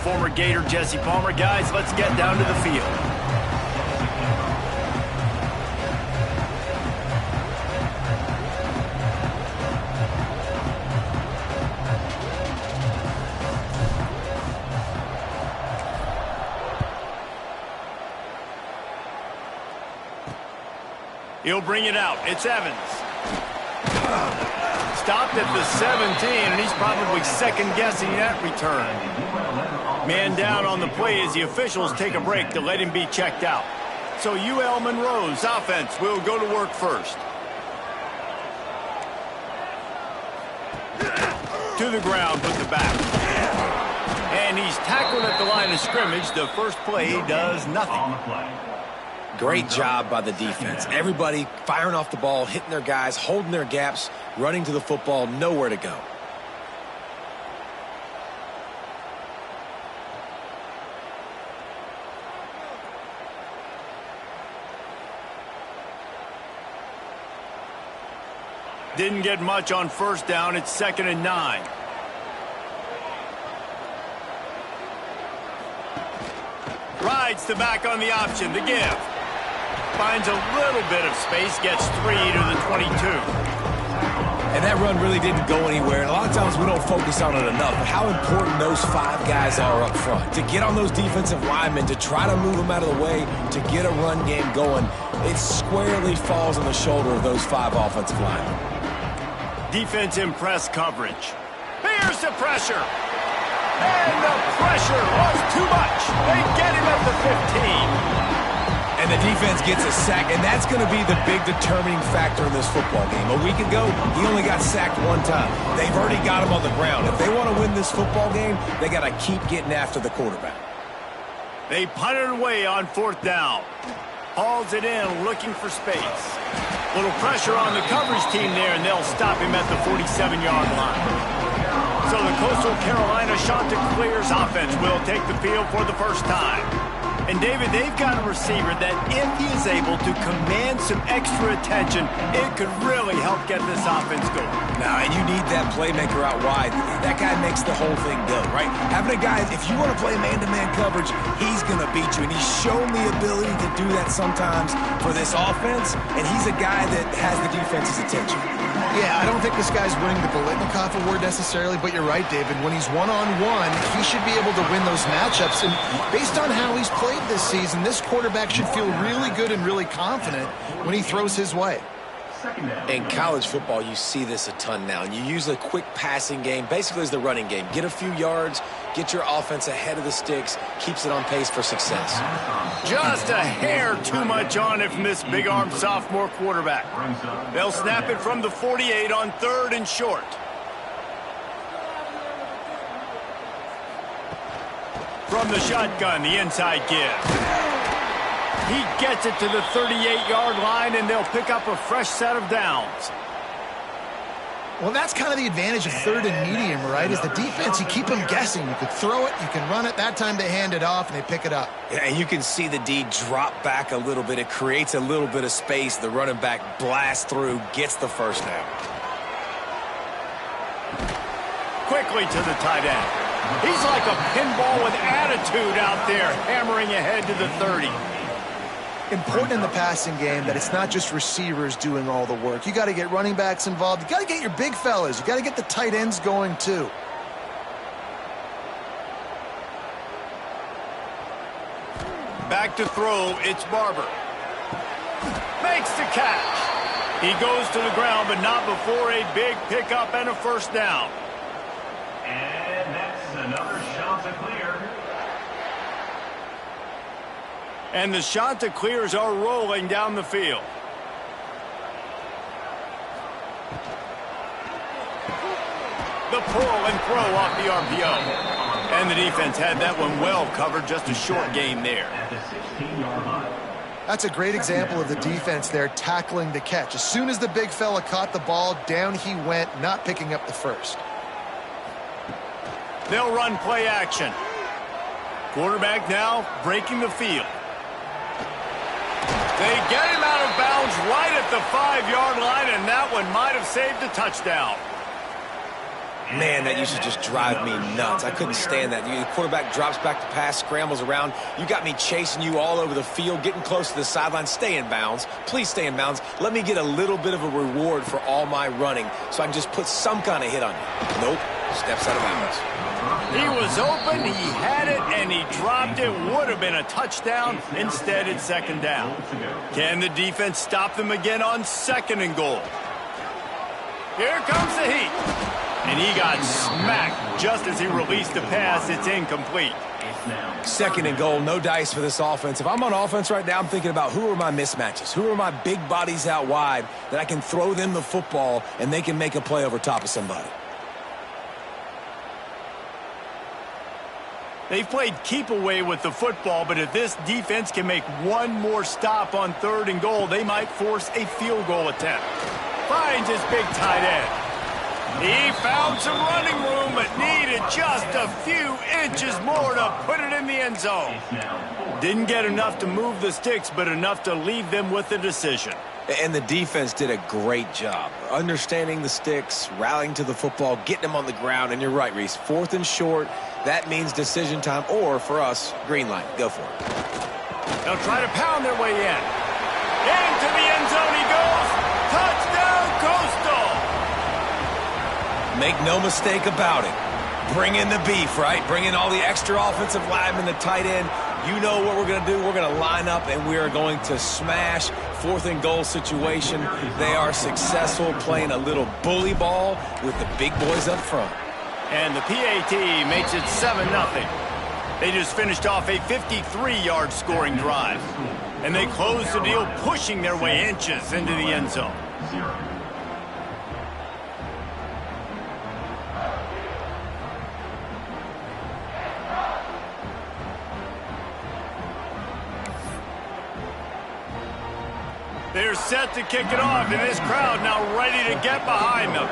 former Gator Jesse Palmer. Guys, let's get down to the field. He'll bring it out. It's Evans. Stopped at the 17, and he's probably second-guessing that return. Man down on the play as the officials take a break to let him be checked out. So UL Monroe's offense will go to work first. To the ground with the back. And he's tackled at the line of scrimmage. The first play does nothing. Great job by the defense. Everybody firing off the ball, hitting their guys, holding their gaps, running to the football, nowhere to go. Didn't get much on first down. It's 2nd and 9. Rides the back on the option to give. Finds a little bit of space, gets 3 to the 22. And that run really didn't go anywhere. And a lot of times we don't focus on it enough, but how important those 5 guys are up front. To get on those defensive linemen, to try to move them out of the way, to get a run game going, it squarely falls on the shoulder of those 5 offensive linemen. Defense in press coverage. Here's the pressure. And the pressure was too much. They get him at the 15. And the defense gets a sack, and that's going to be the big determining factor in this football game. A week ago, he only got sacked 1 time. They've already got him on the ground. If they want to win this football game, they got to keep getting after the quarterback. They punt it away on 4th down. Hauls it in, looking for space. Little pressure on the coverage team there, and they'll stop him at the 47-yard line. So the Coastal Carolina Chanticleers offense will take the field for the first time. And, David, they've got a receiver that if he is able to command some extra attention, it could really help get this offense going. Now, and you need that playmaker out wide. That guy makes the whole thing go, right? Having a guy, if you want to play man-to-man coverage, he's going to beat you. And he's shown the ability to do that sometimes for this offense, and he's a guy that has the defense's attention. Yeah, I don't think this guy's winning the Biletnikoff award necessarily, but you're right, David. When he's one-on-one, he should be able to win those matchups. And based on how he's played this season, this quarterback should feel really good and really confident when he throws his way. In college football, you see this a ton now. And you use a quick passing game, basically as the running game. Get a few yards, get your offense ahead of the sticks, keeps it on pace for success. Just a hair too much on it from this big-armed sophomore quarterback. They'll snap it from the 48 on 3rd and short. From the shotgun, the inside give. He gets it to the 38-yard line, and they'll pick up a fresh set of downs. Well, that's kind of the advantage of 3rd and medium, right? Is the defense, you keep them guessing. You can throw it, you can run it. That time they hand it off, and they pick it up. Yeah, and you can see the D drop back a little bit. It creates a little bit of space. The running back blasts through, gets the first down. Quickly to the tight end. He's like a pinball with attitude out there, hammering ahead to the 30. Important in the passing game that it's not just receivers doing all the work. You got to get running backs involved. You got to get your big fellas. You got to get the tight ends going too. Back to throw, it's Barber. Makes the catch. He goes to the ground, but not before a big pickup and a first down. And that's another Chanticleer. And the Chanticleers are rolling down the field. The pull and throw off the RPO. And the defense had that one well covered, just a short gain there. That's a great example of the defense there tackling the catch. As soon as the big fella caught the ball, down he went, not picking up the first. They'll run play action. Quarterback now breaking the field. They get him out of bounds right at the 5-yard line, and that one might have saved a touchdown. Man, that used to just drive me nuts. I couldn't stand that. The quarterback drops back to pass, scrambles around. You got me chasing you all over the field, getting close to the sideline. Stay in bounds. Please stay in bounds. Let me get a little bit of a reward for all my running so I can just put some kind of hit on you. Nope. Steps out of bounds. He was open, he had it, and he dropped it. Would have been a touchdown. Instead, it's second down. Can the defense stop them again on 2nd and goal? Here comes the heat. And he got smacked just as he released the pass. It's incomplete. 2nd and goal, no dice for this offense. If I'm on offense right now, I'm thinking about who are my mismatches? Who are my big bodies out wide that I can throw them the football and they can make a play over top of somebody? They've played keep away with the football, but if this defense can make one more stop on 3rd and goal, they might force a field goal attempt. Finds his big tight end. He found some running room, but needed just a few inches more to put it in the end zone. Didn't get enough to move the sticks, but enough to leave them with the decision. And the defense did a great job understanding the sticks, rallying to the football, getting them on the ground. And you're right, Reese, 4th and short, that means decision time, or for us, green light. Go for it. They'll try to pound their way in. Into the end zone he goes. Touchdown, Coastal! Make no mistake about it. Bring in the beef, right? Bring in all the extra offensive linemen, the tight end. You know what we're going to do. We're going to line up, and we are going to smash 4th and goal situation. They are successful playing a little bully ball with the big boys up front. And the PAT makes it 7-0. They just finished off a 53-yard scoring drive. And they close the deal, pushing their way inches into the end zone. They're set to kick it off, and this crowd now ready to get behind them.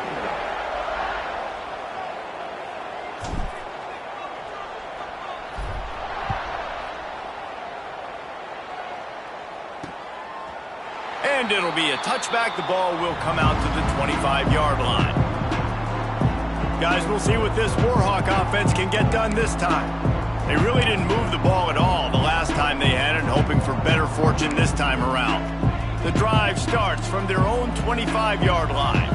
And it'll be a touchback. The ball will come out to the 25-yard line. Guys, we'll see what this Warhawk offense can get done this time. They really didn't move the ball at all the last time they had it, hoping for better fortune this time around. The drive starts from their own 25-yard line.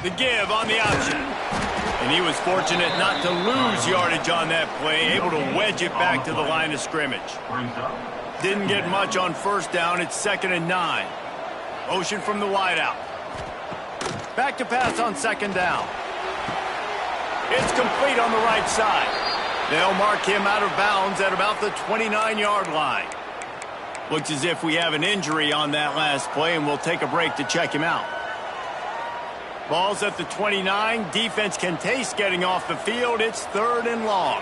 The give on the option. And he was fortunate not to lose yardage on that play, able to wedge it back to the line of scrimmage. Didn't get much on 1st down. It's 2nd and 9. Motion from the wideout. Back to pass on 2nd down. It's complete on the right side. They'll mark him out of bounds at about the 29-yard line. Looks as if we have an injury on that last play, and we'll take a break to check him out. Ball's at the 29. Defense can taste getting off the field. It's 3rd and long.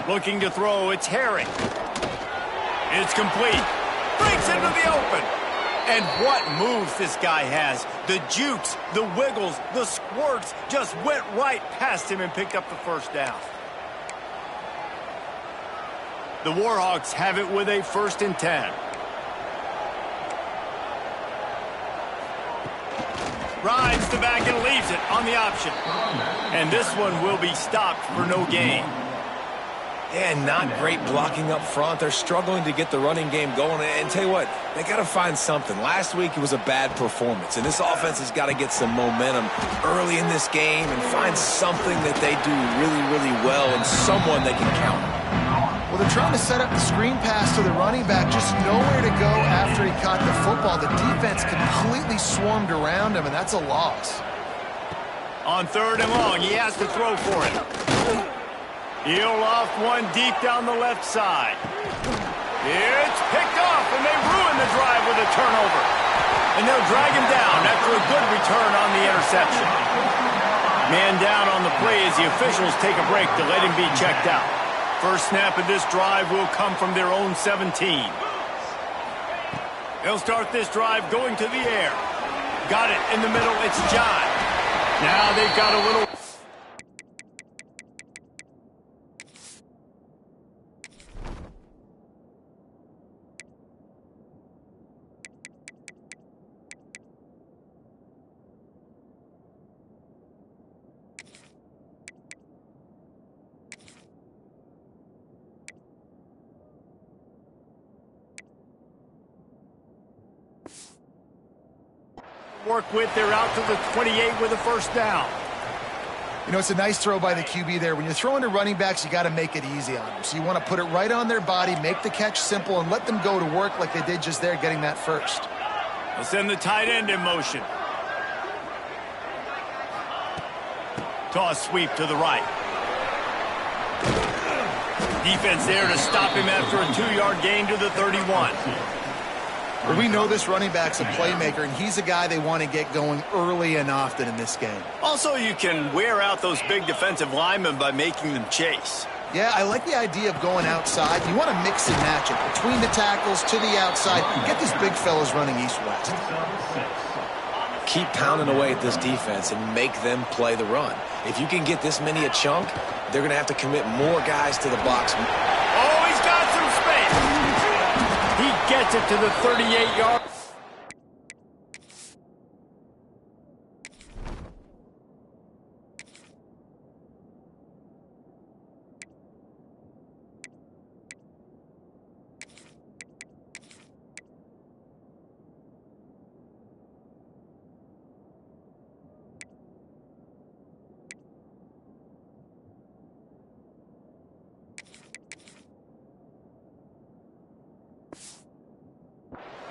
Looking to throw, it's Herring. It's complete. Breaks into the open. And what moves this guy has. The jukes, the wiggles, the squirts just went right past him and picked up the 1st down. The Warhawks have it with a 1st and 10. Rides the back and leaves it on the option. And this one will be stopped for no gain. Yeah, not great blocking up front. They're struggling to get the running game going. And tell you what, they got to find something. Last week it was a bad performance, and this offense has got to get some momentum early in this game and find something that they do really, really well and someone they can count on. Well, they're trying to set up the screen pass to the running back, just nowhere to go after he caught the football. The defense completely swarmed around him, and that's a loss. On 3rd and long, he has to throw for it. He'll loft one deep down the left side. It's picked off, and they ruin the drive with a turnover. And they'll drag him down after a good return on the interception. Man down on the play as the officials take a break to let him be checked out. First snap of this drive will come from their own 17. They'll start this drive going to the air. Got it in the middle. It's John. Now they've got a little... work with. They're out to the 28 with a first down. You know, it's a nice throw by the QB there. When you're throwing to running backs, you got to make it easy on them. So you want to put it right on their body, make the catch simple, and let them go to work like they did just there, getting that first. They'll send the tight end in motion. Toss sweep to the right. Defense there to stop him after a 2-yard gain to the 31. Well, we know this running back's a playmaker, and he's a guy they want to get going early and often in this game. Also, you can wear out those big defensive linemen by making them chase. Yeah, I like the idea of going outside. You want to mix and match it between the tackles to the outside. Get these big fellas running east-west. Keep pounding away at this defense and make them play the run. If you can get this many a chunk, they're going to have to commit more guys to the box. Oh, he's got some space. He gets it to the 38-yard.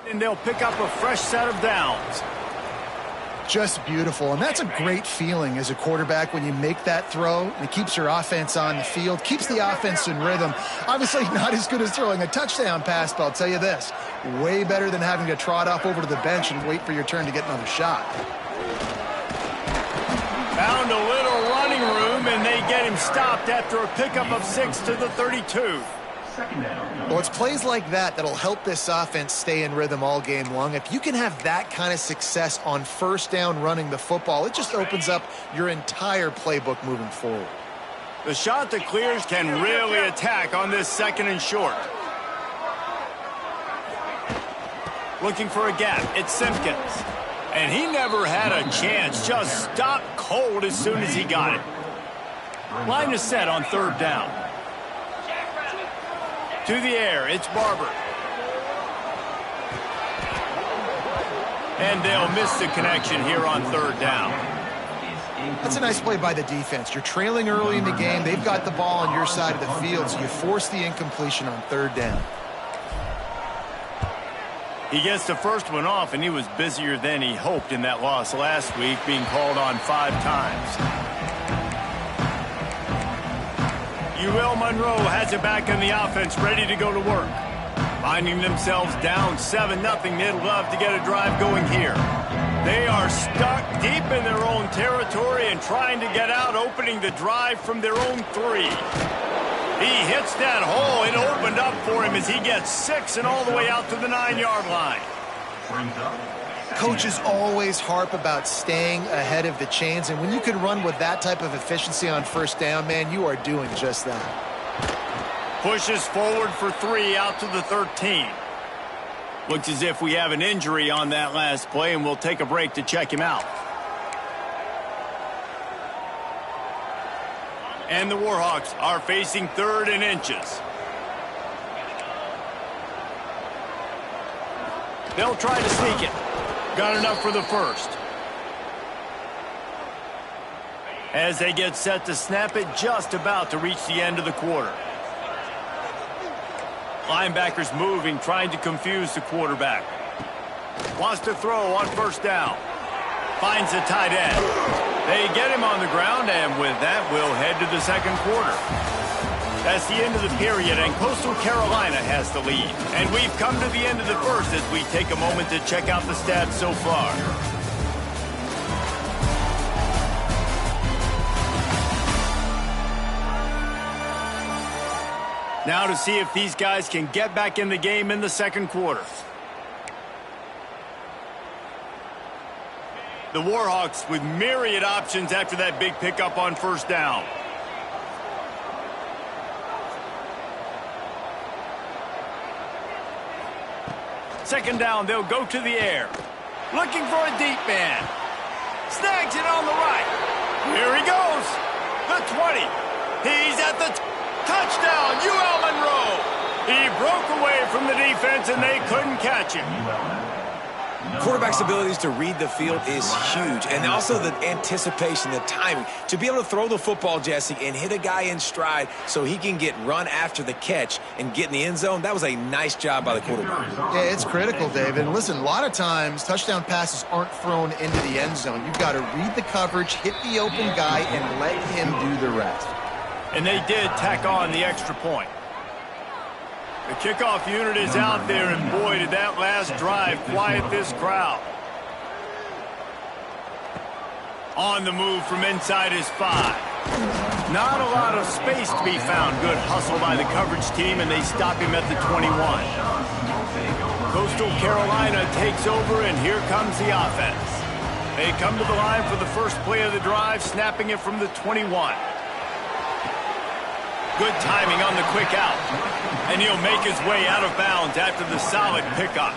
And they'll pick up a fresh set of downs. Just beautiful, and that's a great feeling as a quarterback when you make that throw, and it keeps your offense on the field, keeps the offense in rhythm. Obviously not as good as throwing a touchdown pass, but I'll tell you this, way better than having to trot off over to the bench and wait for your turn to get another shot. Found a little running room, and they get him stopped after a pickup of 6 to the 32. Well, it's plays like that that'll help this offense stay in rhythm all game long. If you can have that kind of success on first down running the football, it just opens up your entire playbook moving forward. The shot that clears can really attack on this 2nd and short. Looking for a gap. It's Simpkins. And he never had a chance. Just stopped cold as soon as he got it. Line is set on 3rd down. To the air, it's Barber. And they'll miss the connection here on 3rd down. That's a nice play by the defense. You're trailing early in the game. They've got the ball on your side of the field, so you force the incompletion on 3rd down. He gets the first one off, and he was busier than he hoped in that loss last week, being called on 5 times. UL Monroe has it back in the offense, ready to go to work. Finding themselves down 7-0, they'd love to get a drive going here. They are stuck deep in their own territory and trying to get out, opening the drive from their own 3. He hits that hole. It opened up for him as he gets 6 and all the way out to the 9-yard line. Coaches always harp about staying ahead of the chains, and when you can run with that type of efficiency on first down, man, you are doing just that. Pushes forward for 3 out to the 13. Looks as if we have an injury on that last play, and we'll take a break to check him out. And the Warhawks are facing 3rd and inches. They'll try to sneak it. Got enough for the first. As they get set to snap it, just about to reach the end of the quarter. Linebackers moving, trying to confuse the quarterback. Wants to throw on 1st down. Finds the tight end. They get him on the ground, and with that, we'll head to the 2nd quarter. That's the end of the period, and Coastal Carolina has the lead. And we've come to the end of the 1st as we take a moment to check out the stats so far. Now to see if these guys can get back in the game in the 2nd quarter. The Warhawks with myriad options after that big pickup on 1st down. Second down, they'll go to the air. Looking for a deep man. Snags it on the right. Here he goes. The 20. He's at the touchdown, UL Monroe. He broke away from the defense, and they couldn't catch him. Quarterback's abilities to read the field is huge, and also the anticipation, the timing. To be able to throw the football, Jesse, and hit a guy in stride so he can get run after the catch and get in the end zone, that was a nice job by the quarterback. Yeah, it's critical, David. And listen, a lot of times touchdown passes aren't thrown into the end zone. You've got to read the coverage, hit the open guy, and let him do the rest. And they did tack on the extra point. The kickoff unit is out there, and boy, did that last drive quiet this crowd. On the move from inside his 5. Not a lot of space to be found. Good hustle by the coverage team, and they stop him at the 21. Coastal Carolina takes over, and here comes the offense. They come to the line for the first play of the drive, snapping it from the 21. Good timing on the quick out. And he'll make his way out of bounds after the solid pickup.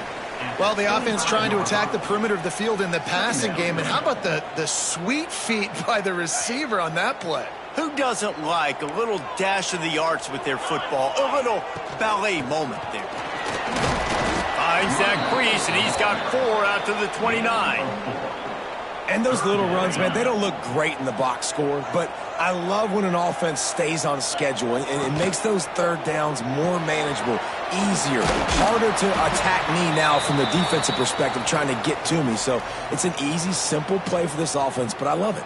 Well, the offense trying to attack the perimeter of the field in the passing game. And how about the sweet feet by the receiver on that play? Who doesn't like a little dash of the arts with their football? A little ballet moment there. Finds that crease, and he's got 4 out to the 29. And those little runs, man, they don't look great in the box score, but I love when an offense stays on schedule, and it makes those third downs more manageable, easier, harder to attack me now from the defensive perspective trying to get to me. So it's an easy, simple play for this offense, but I love it.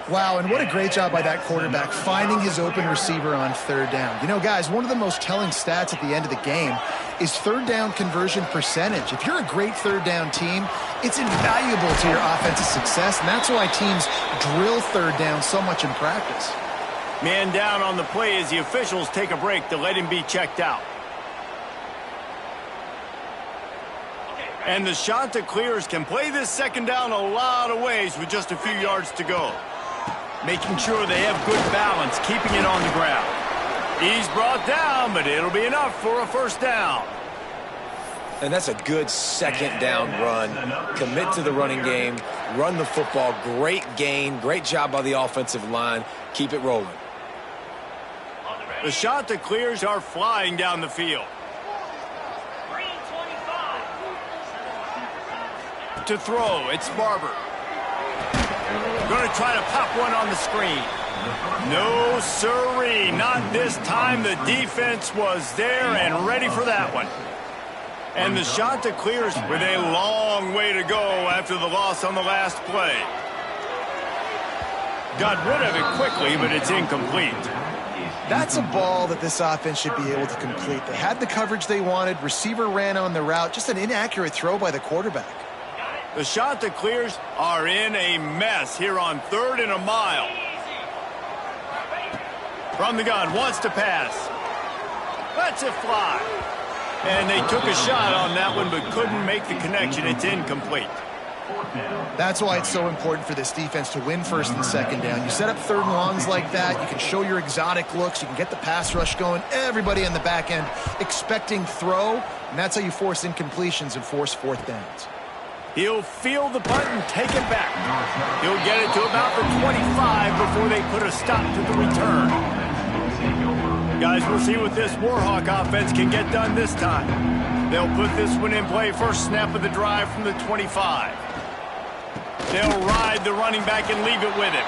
Wow, and what a great job by that quarterback finding his open receiver on third down. You know, guys, one of the most telling stats at the end of the game is third down conversion percentage. If you're a great third down team, it's invaluable to your offensive success, and that's why teams drill third down so much in practice. Man down on the play as the officials take a break to let him be checked out. And the Chanticleers can play this second down a lot of ways with just a few yards to go. Making sure they have good balance, keeping it on the ground. He's brought down, but it'll be enough for a first down. And that's a good second down run. Commit to the running game, run the football. Great gain, great job by the offensive line. Keep it rolling. The Chanticleers are flying down the field. To throw, it's Barber. Going to try to pop one on the screen. No, sirree, not this time. The defense was there and ready for that one. And the Chanticleers with a long way to go after the loss on the last play. Got rid of it quickly, but it's incomplete. That's a ball that this offense should be able to complete. They had the coverage they wanted. Receiver ran on the route. Just an inaccurate throw by the quarterback. The Chanticleers are in a mess here on 3rd and a mile. From the gun, wants to pass. Lets it fly. And they took a shot on that one, but couldn't make the connection. It's incomplete. That's why it's so important for this defense to win first and second down. You set up 3rd and longs like that. You can show your exotic looks. You can get the pass rush going. Everybody on the back end expecting throw. And that's how you force incompletions and force 4th downs. He'll feel the punt and take it back. He'll get it to about the 25 before they put a stop to the return. Guys, we'll see what this Warhawk offense can get done this time. They'll put this one in play. First snap of the drive from the 25. They'll ride the running back and leave it with him.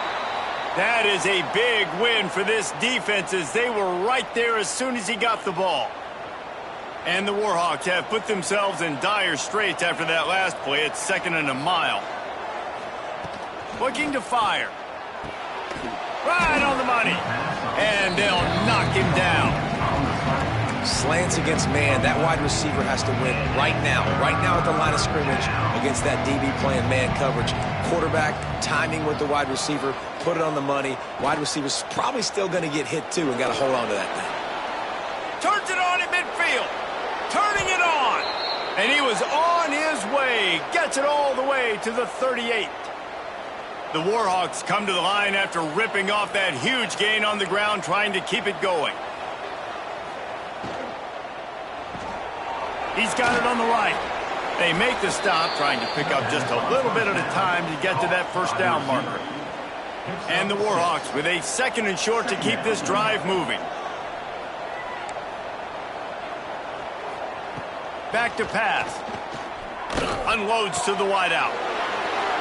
That is a big win for this defense as they were right there as soon as he got the ball. And the Warhawks have put themselves in dire straits after that last play. It's 2nd and a mile. Looking to fire. Right on the money. And they'll knock him down. Slants against man. That wide receiver has to win right now at the line of scrimmage against that DB playing man coverage. Quarterback timing with the wide receiver, put it on the money. Wide receiver's probably still going to get hit too and got to hold on to that thing. Turns it on at midfield. Turning it on. And he was on his way. Gets it all the way to the 38. The Warhawks come to the line after ripping off that huge gain on the ground, trying to keep it going. He's got it on the right. They make the stop, trying to pick up just a little bit at a time to get to that first down marker. And the Warhawks with a 2nd and short to keep this drive moving. Back to pass. Unloads to the wideout.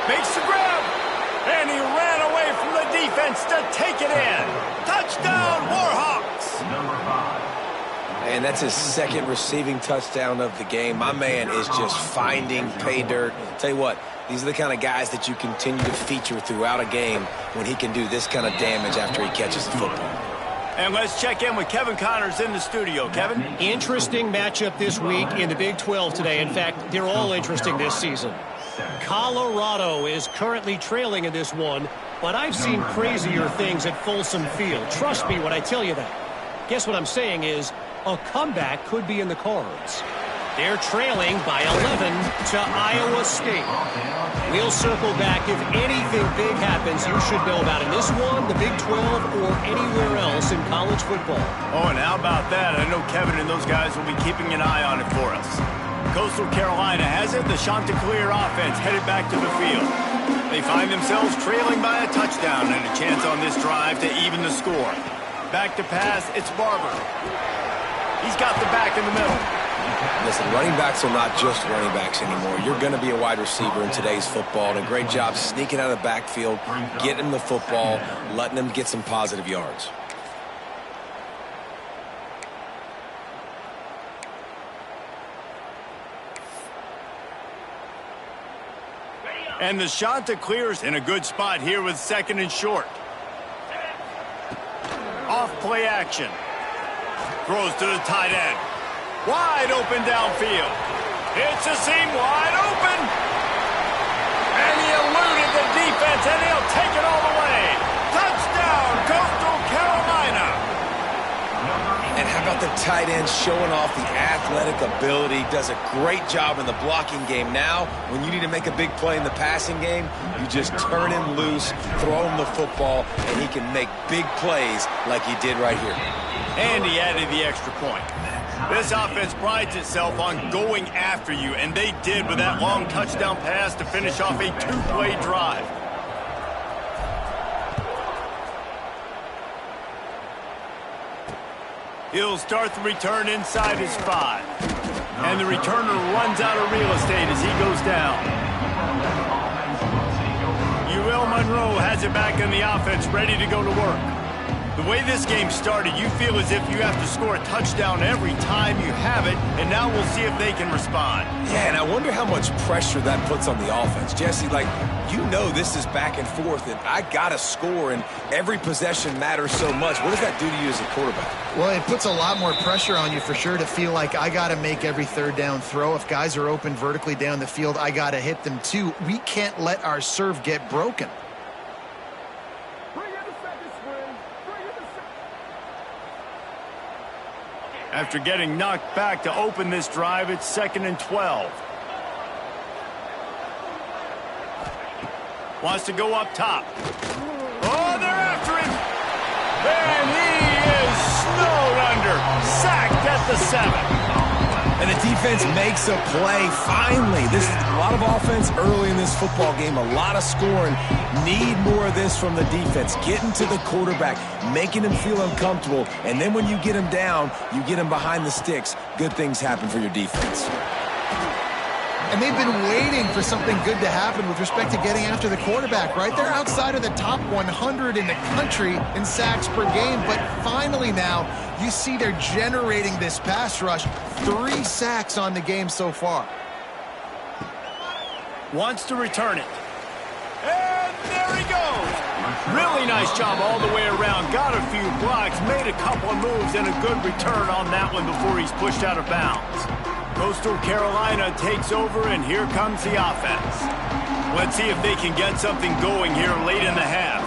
Makes the grab. And he ran away from the defense to take it in. Touchdown, Warhawks. Number 5. And that's his second receiving touchdown of the game. My man is just finding pay dirt. Tell you what, these are the kind of guys that you continue to feature throughout a game when he can do this kind of damage after he catches the football. And let's check in with Kevin Connors in the studio. Kevin? Interesting matchup this week in the Big 12 today. In fact, they're all interesting this season. Colorado is currently trailing in this one, but I've seen crazier things at Folsom Field. Trust me when I tell you that. Guess what I'm saying is a comeback could be in the cards. They're trailing by 11 to Iowa State. We'll circle back if anything big happens you should know about in this one, the Big 12, or anywhere else in college football. Oh, and how about that? I know Kevin and those guys will be keeping an eye on it for us. Coastal Carolina has it. The Chanticleer offense headed back to the field. They find themselves trailing by a touchdown and a chance on this drive to even the score. Back to pass, it's Barber. He's got the back in the middle. Listen, running backs are not just running backs anymore. You're going to be a wide receiver in today's football. And a great job sneaking out of the backfield, getting him the football, letting him get some positive yards. And the Chanticleer's in a good spot here with 2nd and short. Off play action. Throws to the tight end. Wide open downfield. It's a seam wide open. And he eluded the defense, and he'll take it all the way. Touchdown, Coastal Carolina. And how about the tight end showing off the athletic ability? Does a great job in the blocking game. Now, when you need to make a big play in the passing game, you just turn him loose, throw him the football, and he can make big plays like he did right here. And he added the extra point. This offense prides itself on going after you, and they did with that long touchdown pass to finish off a 2-play drive. He'll start the return inside his 5. And the returner runs out of real estate as he goes down. UL Monroe has it back in the offense, ready to go to work. The way this game started, you feel as if you have to score a touchdown every time you have it, and now we'll see if they can respond. Yeah, and I wonder how much pressure that puts on the offense. Jesse, like, you know this is back and forth, and I got to score, and every possession matters so much. What does that do to you as a quarterback? Well, it puts a lot more pressure on you for sure to feel like I got to make every 3rd down throw. If guys are open vertically down the field, I got to hit them too. We can't let our serve get broken. After getting knocked back to open this drive, it's 2nd and 12. Wants to go up top. Oh, they're after him. And he is snowed under. Sacked at the 7. And the defense makes a play, finally. This is a lot of offense early in this football game, a lot of scoring. Need more of this from the defense. Getting to the quarterback, making him feel uncomfortable, and then when you get him down, you get him behind the sticks. Good things happen for your defense. And they've been waiting for something good to happen with respect to getting after the quarterback, right? They're outside of the top 100 in the country in sacks per game, but finally now you see they're generating this pass rush. 3 sacks on the game so far. Wants to return it. And there he goes. Really nice job all the way around. Got a few blocks, made a couple of moves, and a good return on that one before he's pushed out of bounds. Coastal Carolina takes over, and here comes the offense. Let's see if they can get something going here late in the half.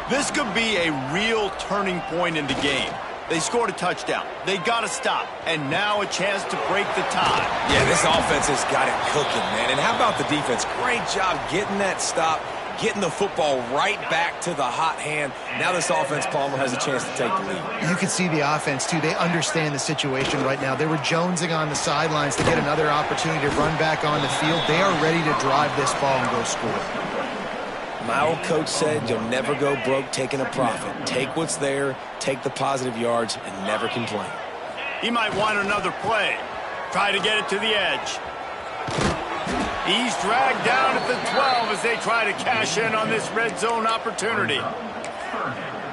This could be a real turning point in the game. They scored a touchdown. They got to stop. And now a chance to break the tie. Yeah, this offense has got it cooking, man. And how about the defense? Great job getting that stop, getting the football right back to the hot hand. Now this offense, Palmer, has a chance to take the lead. You can see the offense, too. They understand the situation right now. They were jonesing on the sidelines to get another opportunity to run back on the field. They are ready to drive this ball and go score. My old coach said you'll never go broke taking a profit. Take what's there, take the positive yards, and never complain. He might want another play. Try to get it to the edge. He's dragged down at the 12 as they try to cash in on this red zone opportunity.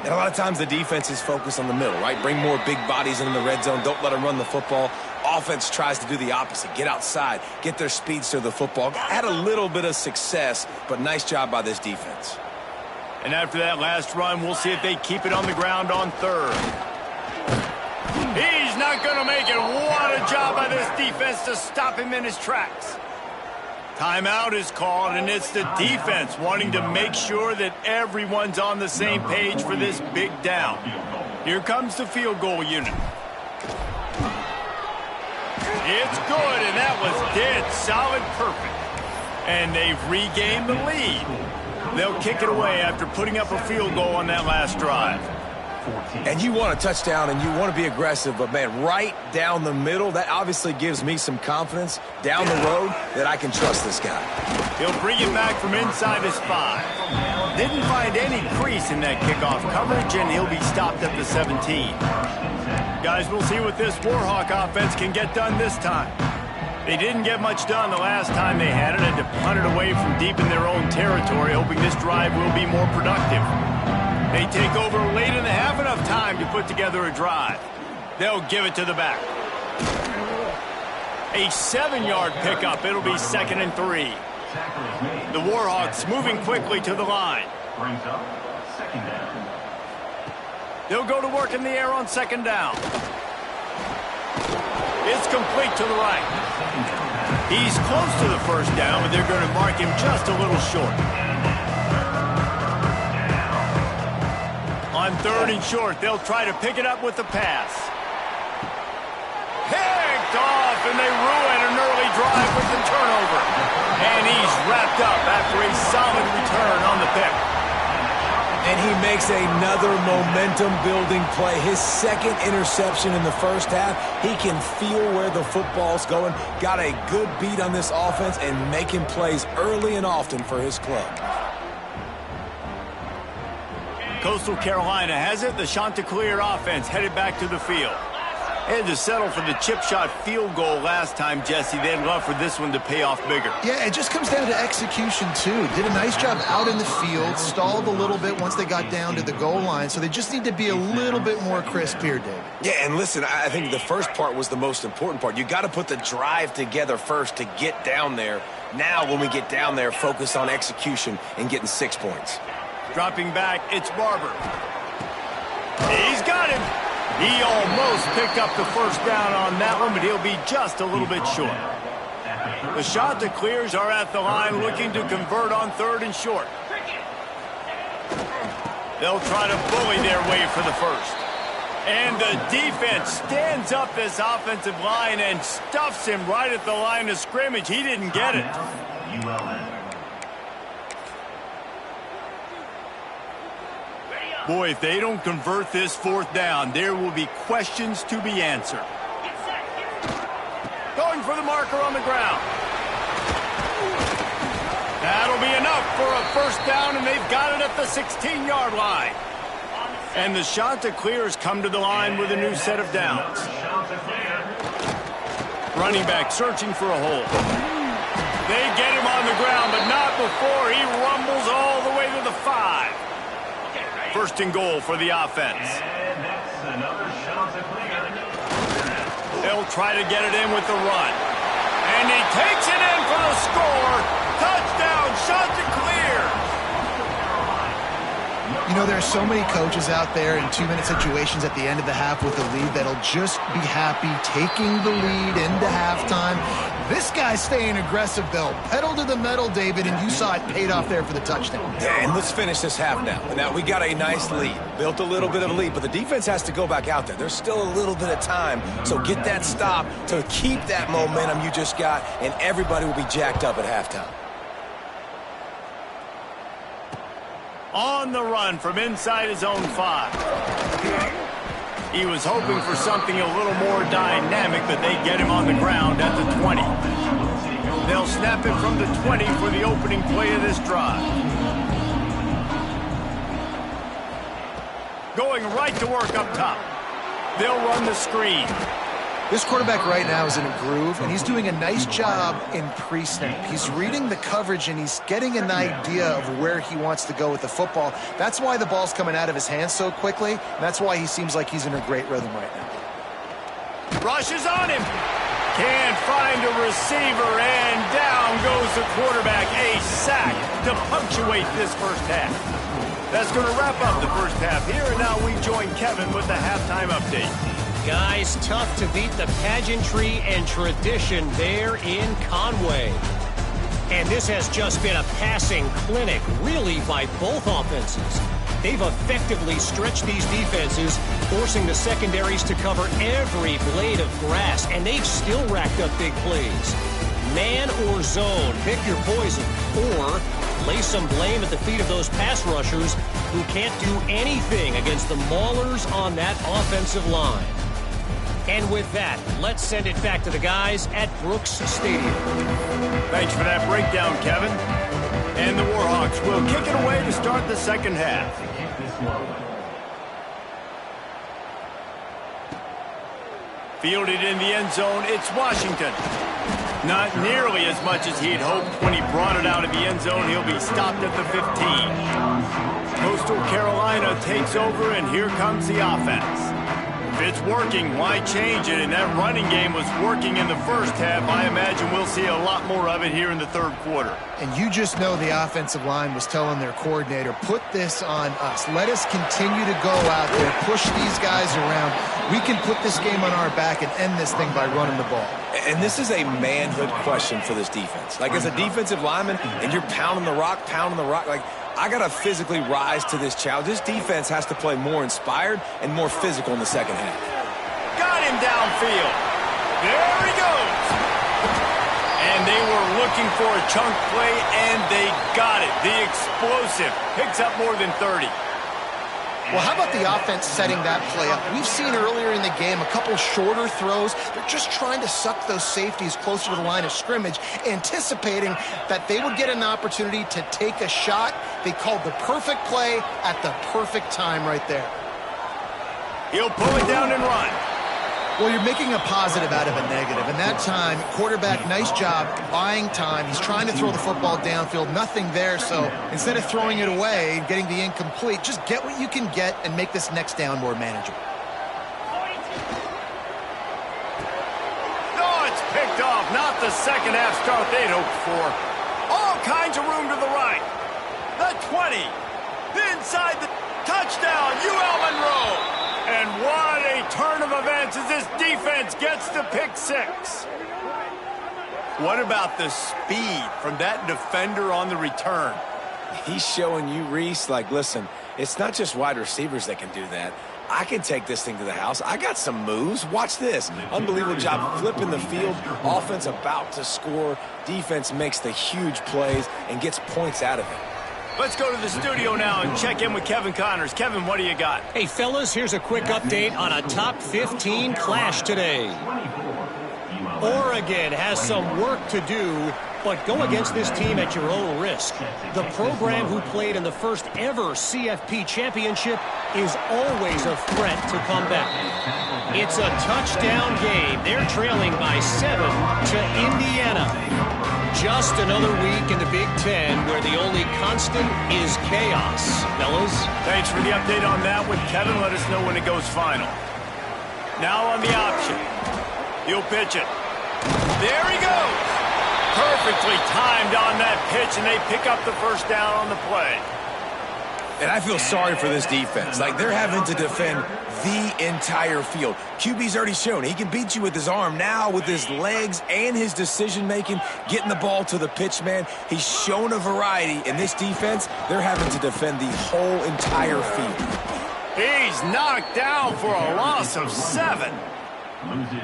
And a lot of times the defense is focused on the middle, right? Bring more big bodies in the red zone. Don't let them run the football. Offense tries to do the opposite. Get outside. Get their speeds to the football. Had a little bit of success, but nice job by this defense. And after that last run, we'll see if they keep it on the ground on third. He's not going to make it. What a job by this defense to stop him in his tracks. Timeout is called, and it's the defense wanting to make sure that everyone's on the same page for this big down. Here comes the field goal unit. It's good, and that was dead solid perfect. And they've regained the lead. They'll kick it away after putting up a field goal on that last drive. And you want a touchdown and you want to be aggressive, but man, right down the middle, that obviously gives me some confidence down the road that I can trust this guy. He'll bring it back from inside his 5. Didn't find any crease in that kickoff coverage, and he'll be stopped at the 17. Guys, we'll see what this Warhawk offense can get done this time. They didn't get much done the last time they had it, and to punt it away from deep in their own territory, hoping this drive will be more productive. They take over late in the half, enough time to put together a drive. They'll give it to the back. A 7-yard pickup. It'll be 2nd and 3. The Warhawks moving quickly to the line. Brings up 2nd down. They'll go to work in the air on 2nd down. It's complete to the right. He's close to the first down, but they're going to mark him just a little short. On 3rd and short, they'll try to pick it up with the pass. Picked off, and they ruin an early drive with the turnover. And he's wrapped up after a solid return on the pick. And he makes another momentum-building play. His 2nd interception in the first half. He can feel where the football's going. Got a good beat on this offense and making plays early and often for his club. Coastal Carolina has it. The Chanticleer offense headed back to the field. They had to settle for the chip shot field goal last time, Jesse. They'd love for this one to pay off bigger. Yeah, it just comes down to execution, too. Did a nice job out in the field, stalled a little bit once they got down to the goal line, so they just need to be a little bit more crisp here, Dave. Yeah, and listen, I think the first part was the most important part. You got to put the drive together first to get down there. Now, when we get down there, focus on execution and getting 6 points. Dropping back, it's Barber. He's got him. He almost picked up the first down on that one, but he'll be just a little bit short. The Chanticleers are at the line looking to convert on 3rd and short. They'll try to bully their way for the first. And the defense stands up this offensive line and stuffs him right at the line of scrimmage. He didn't get it. ULM. Boy, if they don't convert this 4th down, there will be questions to be answered. Going for the marker on the ground. That'll be enough for a first down, and they've got it at the 16-yard line. And the Chanticleers come to the line with a new set of downs. Running back searching for a hole. They get him on the ground, but not before he rumbles all the way to the 5. 1st and goal for the offense. And that's another Chanticleer. They'll try to get it in with the run. And he takes it in for the score. Touchdown, Chanticleer. You know, there's so many coaches out there in 2-minute situations at the end of the half with the lead that'll just be happy taking the lead into halftime. This guy's staying aggressive, though. Pedal to the metal, David, and you saw it paid off there for the touchdown. Yeah, and let's finish this half now. Now, we got a nice lead. Built a little bit of a lead, but the defense has to go back out there. There's still a little bit of time, so get that stop to keep that momentum you just got, and everybody will be jacked up at halftime. On the run from inside his own 5. He was hoping for something a little more dynamic, but they get him on the ground at the 20. They'll snap it from the 20 for the opening play of this drive. Going right to work up top. They'll run the screen. This quarterback right now is in a groove, and he's doing a nice job in pre-snap. He's reading the coverage, and he's getting an idea of where he wants to go with the football. That's why the ball's coming out of his hands so quickly, and that's why he seems like he's in a great rhythm right now. Rushes on him. Can't find a receiver, and down goes the quarterback. A sack to punctuate this first half. That's going to wrap up the first half here, and now we join Kevin with the halftime update. Guys, tough to beat the pageantry and tradition there in Conway. And this has just been a passing clinic, really, by both offenses. They've effectively stretched these defenses, forcing the secondaries to cover every blade of grass, and they've still racked up big plays. Man or zone, pick your poison, or lay some blame at the feet of those pass rushers who can't do anything against the maulers on that offensive line. And with that, let's send it back to the guys at Brooks Stadium. Thanks for that breakdown, Kevin. And the Warhawks will kick it away to start the second half. Fielded in the end zone, it's Washington. Not nearly as much as he'd hoped when he brought it out of the end zone. He'll be stopped at the 15. Coastal Carolina takes over, and here comes the offense. If it's working, why change it? And that running game was working in the first half. I imagine we'll see a lot more of it here in the third quarter. And you just know the offensive line was telling their coordinator, put this on us. Let us continue to go out there, push these guys around. We can put this game on our back and end this thing by running the ball. And this is a manhood question for this defense. Like, as a defensive lineman, and you're pounding the rock, like, I got to physically rise to this challenge. This defense has to play more inspired and more physical in the second half. Got him downfield. There he goes. And they were looking for a chunk play, and they got it. The explosive picks up more than 30. Well, how about the offense setting that play up? We've seen earlier in the game a couple shorter throws. They're just trying to suck those safeties closer to the line of scrimmage, anticipating that they would get an opportunity to take a shot. They called the perfect play at the perfect time right there. He'll pull it down and run. Well, you're making a positive out of a negative. And that time, quarterback, nice job buying time. He's trying to throw the football downfield. Nothing there. So instead of throwing it away, getting the incomplete, just get what you can get and make this next down more manageable. Oh, it's picked off. Not the second half start they'd hoped for. All kinds of room to the right. The 20. Inside the touchdown, UL Monroe. And what a turn of events as this defense gets the pick six. What about the speed from that defender on the return? He's showing you, Reese, like, listen, it's not just wide receivers that can do that. I can take this thing to the house. I got some moves. Watch this. Unbelievable job flipping the field. Offense about to score. Defense makes the huge plays and gets points out of it. Let's go to the studio now and check in with Kevin Connors. Kevin, what do you got? Hey, fellas, here's a quick update on a top 15 clash today. Oregon has some work to do, but go against this team at your own risk. The program who played in the first ever CFP championship is always a threat to come back. It's a touchdown game. They're trailing by 7 to Indiana. Just another week in the Big Ten where the only constant is chaos. Fellas? Thanks for the update on that one, Kevin. Let us know when it goes final. Now on the option. He'll pitch it. There he goes. Perfectly timed on that pitch, and they pick up the first down on the play. And I feel sorry for this defense. Like, they're having to defend the entire field. QB's already shown he can beat you with his arm. Now with his legs and his decision-making, getting the ball to the pitch man, he's shown a variety. In this defense, they're having to defend the whole entire field. He's knocked down for a loss of 7.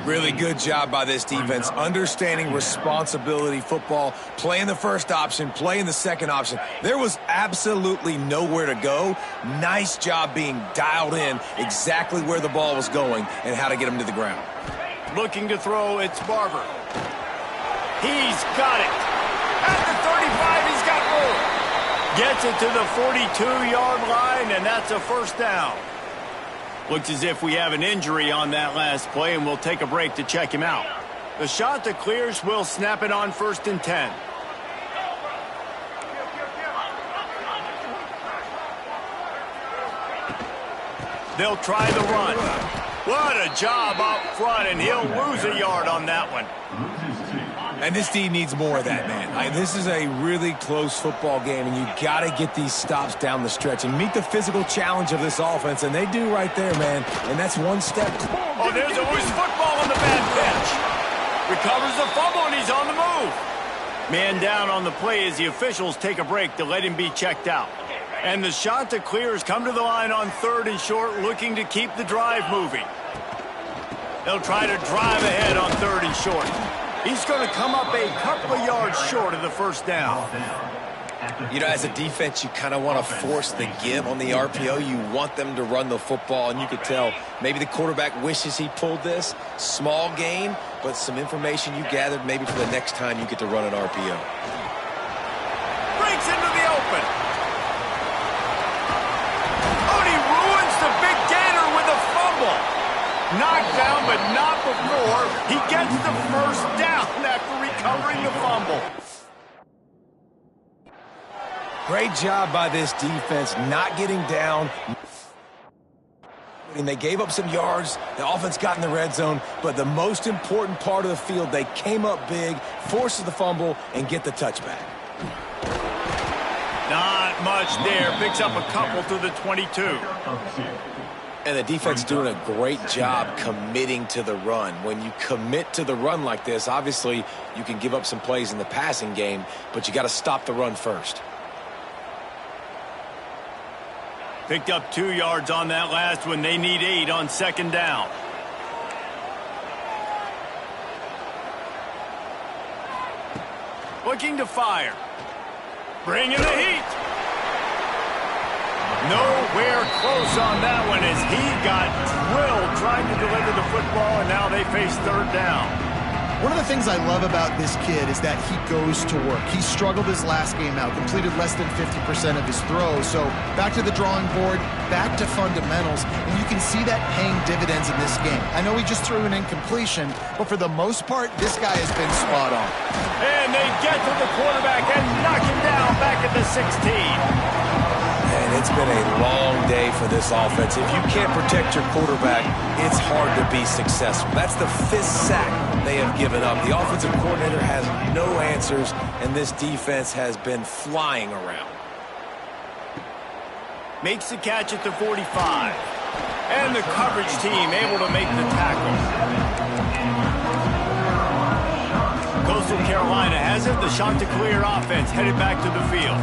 Really good job by this defense, understanding responsibility football, playing the first option, playing the second option. There was absolutely nowhere to go. Nice job being dialed in exactly where the ball was going and how to get him to the ground. Looking to throw, it's Barber. He's got it. At the 35, he's got room. Gets it to the 42-yard line, and that's a first down. Looks as if we have an injury on that last play, and we'll take a break to check him out. The shot that clears will snap it on 1st and 10. They'll try the run. What a job up front, and he'll lose a yard on that one. And this team needs more of that, man. This is a really close football game, and you got to get these stops down the stretch and meet the physical challenge of this offense, and they do right there, man. And that's one step. Oh, there's a loose football on the bad pitch. Recovers the fumble, and he's on the move. Man down on the play as the officials take a break to let him be checked out. And the shot that clears come to the line on 3rd and short, looking to keep the drive moving. They'll try to drive ahead on 3rd and short. He's going to come up a couple of yards short of the 1st down. You know, as a defense, you kind of want to force the give on the RPO. You want them to run the football, and you could tell maybe the quarterback wishes he pulled this. Small gain, but some information you gathered maybe for the next time you get to run an RPO. Breaks into the open. Oh, and he ruins the big gainer with a fumble. Knocked down, but not before he gets the 1st down after recovering the fumble. Great job by this defense not getting down. And they gave up some yards. The offense got in the red zone, but the most important part of the field, they came up big, forces the fumble, and get the touchback. Not much there. Picks up a couple to the 22. And the defense doing a great job committing to the run. When you commit to the run like this, obviously you can give up some plays in the passing game, but you got to stop the run first. Picked up 2 yards on that last one. They need 8 on 2nd down. Looking to fire. Bringing the heat. Nowhere close on that one as he got drilled trying to deliver the football, and now they face 3rd down. One of the things I love about this kid is that he goes to work. He struggled his last game out, completed less than 50% of his throws. So back to the drawing board, back to fundamentals, and you can see that paying dividends in this game. I know he just threw an incompletion, but for the most part, this guy has been spot on. And they get to the quarterback and knock him down back at the 16. And it's been a long day for this offense. If you can't protect your quarterback, it's hard to be successful. That's the 5th sack they have given up. The offensive coordinator has no answers, and this defense has been flying around. Makes the catch at the 45. And the coverage team able to make the tackle. Coastal Carolina has it. The shot to clear offense headed back to the field.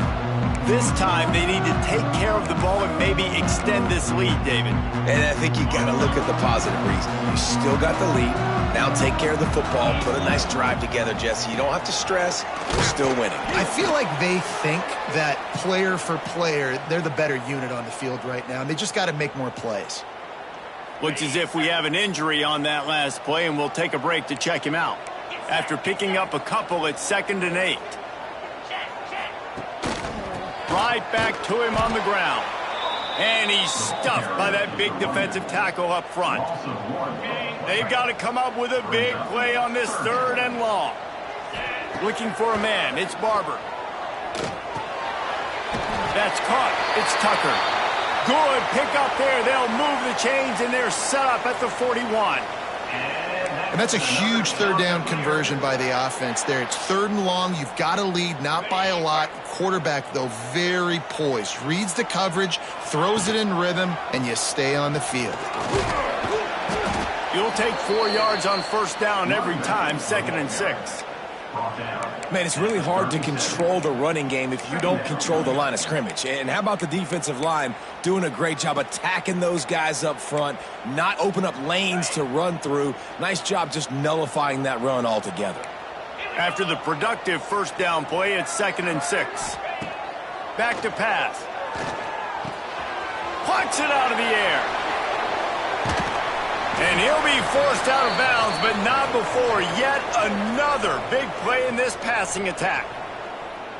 This time, they need to take care of the ball and maybe extend this lead, David. And I think you got to look at the positive reason. You still got the lead. Now take care of the football. Put a nice drive together, Jesse. You don't have to stress. You're still winning. I feel like they think that player for player, they're the better unit on the field right now, and they just got to make more plays. Looks as if we have an injury on that last play, and we'll take a break to check him out. After picking up a couple at 2nd and 8. Right back to him on the ground. And he's stuffed by that big defensive tackle up front. They've got to come up with a big play on this 3rd and long. Looking for a man. It's Barber. That's caught. It's Tucker. Good pick up there. They'll move the chains, and they're set up at the 41. And that's a huge 3rd down conversion by the offense there. It's 3rd and long. You've got to lead, not by a lot. Quarterback, though, very poised. Reads the coverage, throws it in rhythm, and you stay on the field. You'll take 4 yards on 1st down every time, 2nd and 6. Man, it's really hard to control the running game if you don't control the line of scrimmage. And how about the defensive line doing a great job attacking those guys up front, not open up lanes to run through. Nice job just nullifying that run altogether. After the productive 1st down play, it's 2nd and 6. Back to pass. Plucks it out of the air. And he'll be forced out of bounds, but not before yet another big play in this passing attack.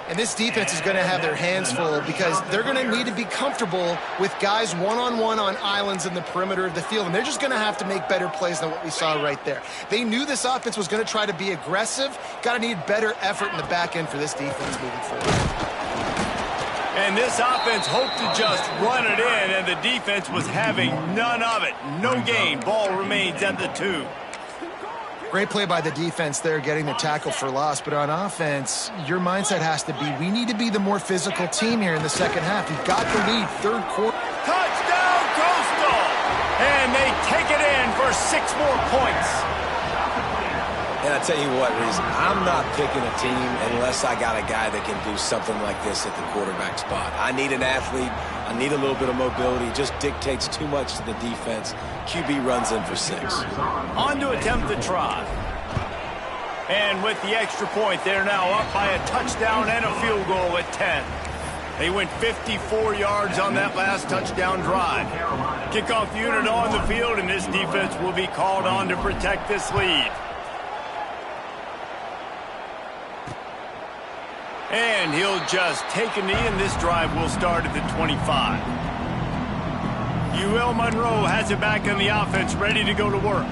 And this defense is going to have their hands full because they're going to need to be comfortable with guys one-on-one on islands in the perimeter of the field, and they're just going to have to make better plays than what we saw right there. They knew this offense was going to try to be aggressive. Got to need better effort in the back end for this defense moving forward. And this offense hoped to just run it in, and the defense was having none of it. No gain. Ball remains at the 2. Great play by the defense there, getting the tackle for loss. But on offense, your mindset has to be, we need to be the more physical team here in the second half. You've got the lead, third quarter. Touchdown, Coastal! And they take it in for 6 more points. And I tell you what, Reese, I'm not picking a team unless I got a guy that can do something like this at the quarterback spot. I need an athlete. I need a little bit of mobility. It just dictates too much to the defense. QB runs in for 6. On to attempt the try. And with the extra point, they're now up by a touchdown and a field goal at 10. They went 54 yards on that last touchdown drive. Kickoff unit on the field, and this defense will be called on to protect this lead. And he'll just take a knee, and this drive will start at the 25. UL Monroe has it back on the offense, ready to go to work.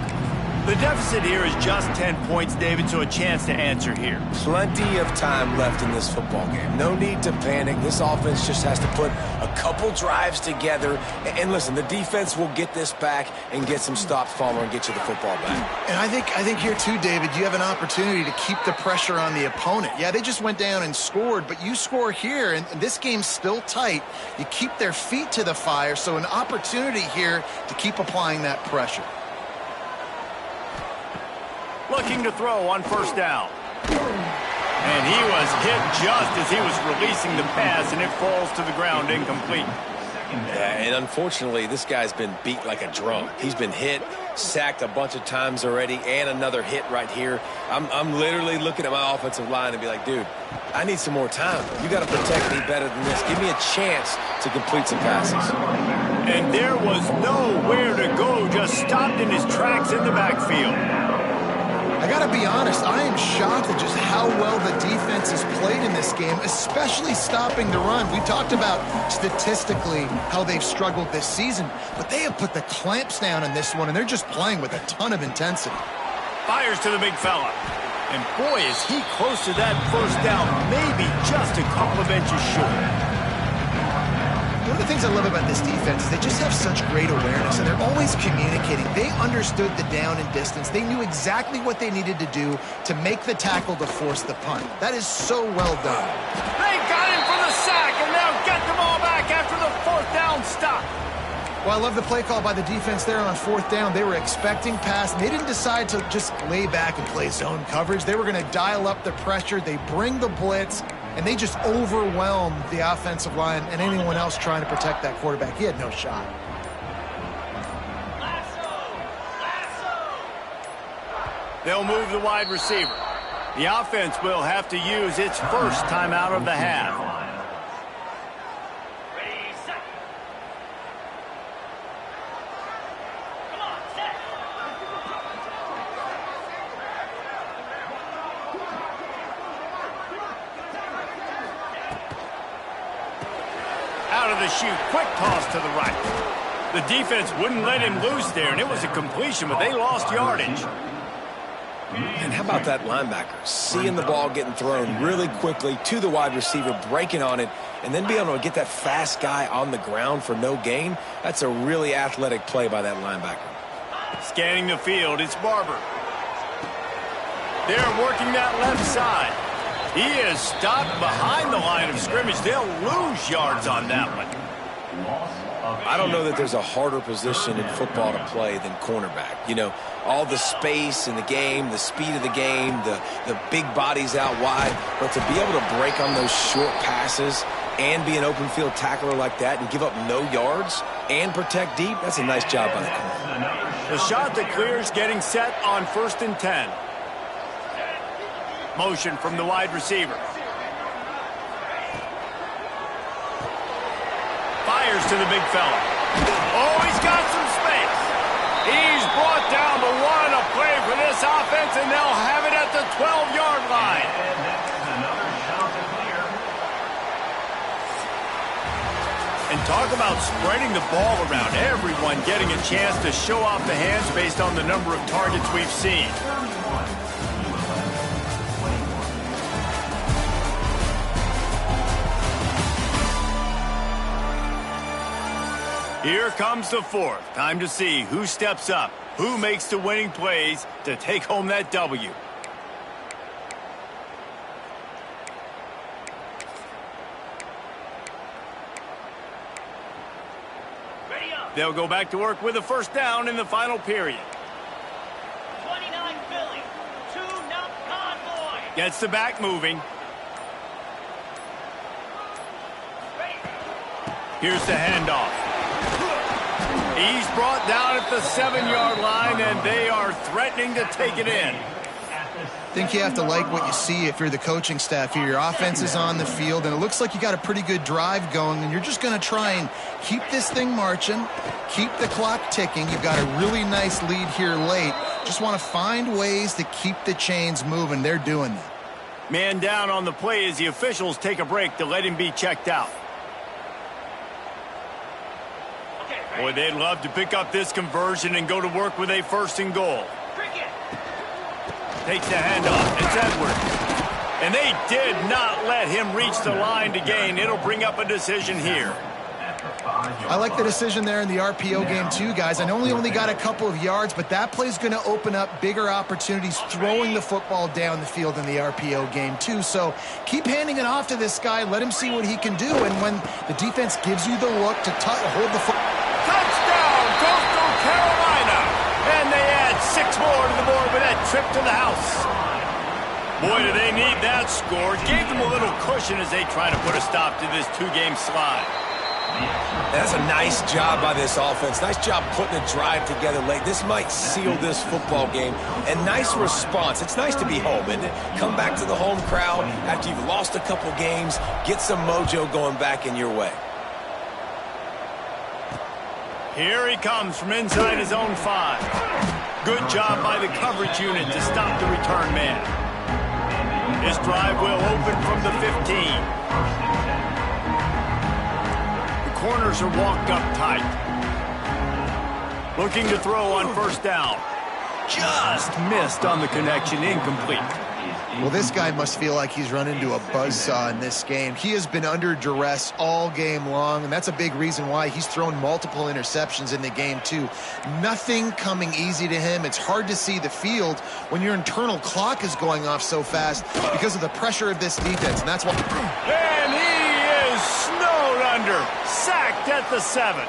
The deficit here is just 10 points, David, so a chance to answer here. Plenty of time left in this football game. No need to panic. This offense just has to put a couple drives together. And listen, the defense will get this back and get some stops following and get you the football back. And I think here too, David, you have an opportunity to keep the pressure on the opponent. Yeah, they just went down and scored, but you score here, and this game's still tight. You keep their feet to the fire, so an opportunity here to keep applying that pressure. Looking to throw on first down. And he was hit just as he was releasing the pass, and it falls to the ground incomplete. Yeah, and unfortunately, this guy's been beat like a drum. He's been hit, sacked a bunch of times already, and another hit right here. I'm literally looking at my offensive line and be like, dude, I need some more time. You got to protect me better than this. Give me a chance to complete some passes. And there was nowhere to go, just stopped in his tracks in the backfield. I got to be honest, I am shocked at just how well the defense has played in this game, especially stopping the run. We talked about statistically how they've struggled this season, but they have put the clamps down in this one, and they're just playing with a ton of intensity. Fires to the big fella. And boy, is he close to that first down, maybe just a couple of inches short. One of the things I love about this defense is they just have such great awareness, and they're always communicating. They understood the down and distance. They knew exactly what they needed to do to make the tackle to force the punt. That is so well done. They got him for the sack, and now get the ball back after the fourth down stop. Well, I love the play call by the defense there on fourth down. They were expecting pass, and they didn't decide to just lay back and play zone coverage. They were going to dial up the pressure. They bring the blitz, and they just overwhelmed the offensive line and anyone else trying to protect that quarterback. He had no shot. They'll move the wide receiver. The offense will have to use its first timeout of the half. Out of the chute, quick toss to the right. The defense wouldn't let him loose there, and it was a completion, but they lost yardage. And how about that linebacker? Seeing the ball getting thrown really quickly to the wide receiver, breaking on it, and then being able to get that fast guy on the ground for no gain. That's a really athletic play by that linebacker. Scanning the field, it's Barber. They're working that left side. He is stopped behind the line of scrimmage. They'll lose yards on that one. I don't know that there's a harder position in football to play than cornerback. You know, all the space in the game, the speed of the game, the big bodies out wide. But to be able to break on those short passes and be an open field tackler like that and give up no yards and protect deep, that's a nice job by the corner. The shot that clears getting set on 1st and 10. Motion from the wide receiver. Fires to the big fella. Oh, he's got some space. He's brought down, but what a play for this offense, and they'll have it at the 12-yard line. Talk about spreading the ball around. Everyone getting a chance to show off the hands based on the number of targets we've seen. Here comes the fourth. Time to see who steps up, who makes the winning plays to take home that W. They'll go back to work with a first down in the final period. 29 Philly, 2-0 Convoy. Gets the back moving. Here's the handoff. He's brought down at the 7-yard line, and they are threatening to take it in. I think you have to like what you see if you're the coaching staff here. Your offense is on the field, and it looks like you got a pretty good drive going, and you're just going to try and keep this thing marching, keep the clock ticking. You've got a really nice lead here late. Just want to find ways to keep the chains moving. They're doing that. Man down on the play as the officials take a break to let him be checked out. Boy, they'd love to pick up this conversion and go to work with a first and goal. Takes the handoff. It's Edwards. And they did not let him reach the line to gain. It'll bring up a decision here. I like the decision there in the RPO game too, guys. I know he only got a couple of yards, but that play's going to open up bigger opportunities throwing the football down the field in the RPO game too. So keep handing it off to this guy. Let him see what he can do. And when the defense gives you the look to hold the football. Touchdown, Coastal Carolina! And they add 6 more to the board with that trip to the house. Boy, do they need that score. Gave them a little cushion as they try to put a stop to this 2-game slide. That's a nice job by this offense. Nice job putting a drive together late. This might seal this football game. And nice response. It's nice to be home, isn't it? Come back to the home crowd after you've lost a couple games. Get some mojo going back in your way. Here he comes from inside his own 5. Good job by the coverage unit to stop the return man. This drive will open from the 15. Corners are walked up tight. Looking to throw on first down. Just missed on the connection, incomplete. Well, this guy must feel like he's run into a buzzsaw in this game. He has been under duress all game long, and that's a big reason why he's thrown multiple interceptions in the game, too. Nothing coming easy to him. It's hard to see the field when your internal clock is going off so fast because of the pressure of this defense, and that's why. And he is snowed under, sacked at the 7.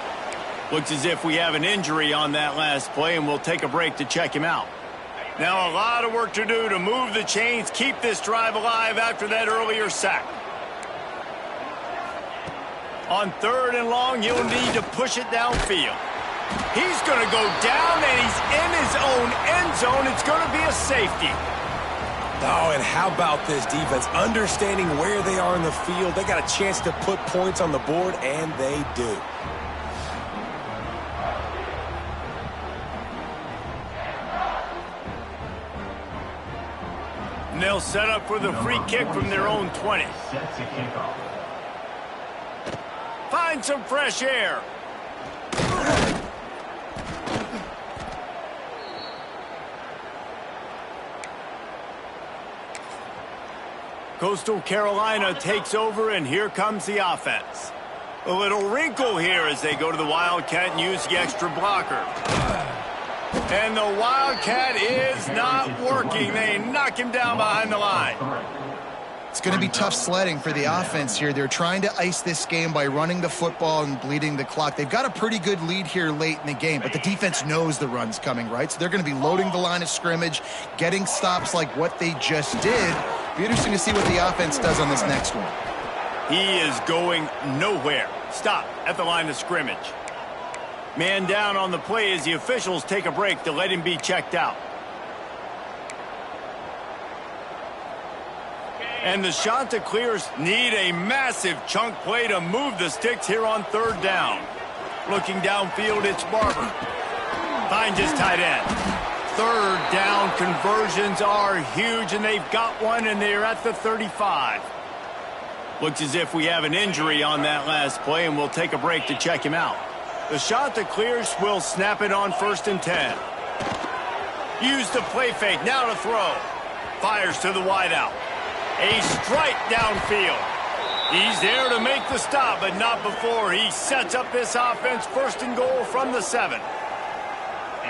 Looks as if we have an injury on that last play, and we'll take a break to check him out. Now a lot of work to do to move the chains, keep this drive alive after that earlier sack. On 3rd and long, he'll need to push it downfield. He's going to go down, and he's in his own end zone. It's going to be a safety. Oh, and how about this defense? Understanding where they are in the field. They got a chance to put points on the board, and they do. And they'll set up for the free kick from their own 20. Find some fresh air. Coastal Carolina takes over, and here comes the offense. A little wrinkle here as they go to the Wildcat and use the extra blocker. And the Wildcat is not working. They knock him down behind the line. It's going to be tough sledding for the offense here. They're trying to ice this game by running the football and bleeding the clock. They've got a pretty good lead here late in the game, but the defense knows the run's coming, right? So they're going to be loading the line of scrimmage, getting stops like what they just did. Be interesting to see what the offense does on this next one. He is going nowhere. Stop at the line of scrimmage. Man down on the play as the officials take a break to let him be checked out. And the Chanticleers need a massive chunk play to move the sticks here on 3rd down. Looking downfield, it's Barber. Finds his tight end. 3rd down conversions are huge, and they've got one, and they're at the 35. Looks as if we have an injury on that last play, and we'll take a break to check him out. The shot that clears will snap it on 1st and 10. Use the play fake, now to throw. Fires to the wideout. A strike downfield. He's there to make the stop, but not before he sets up this offense 1st and goal from the 7.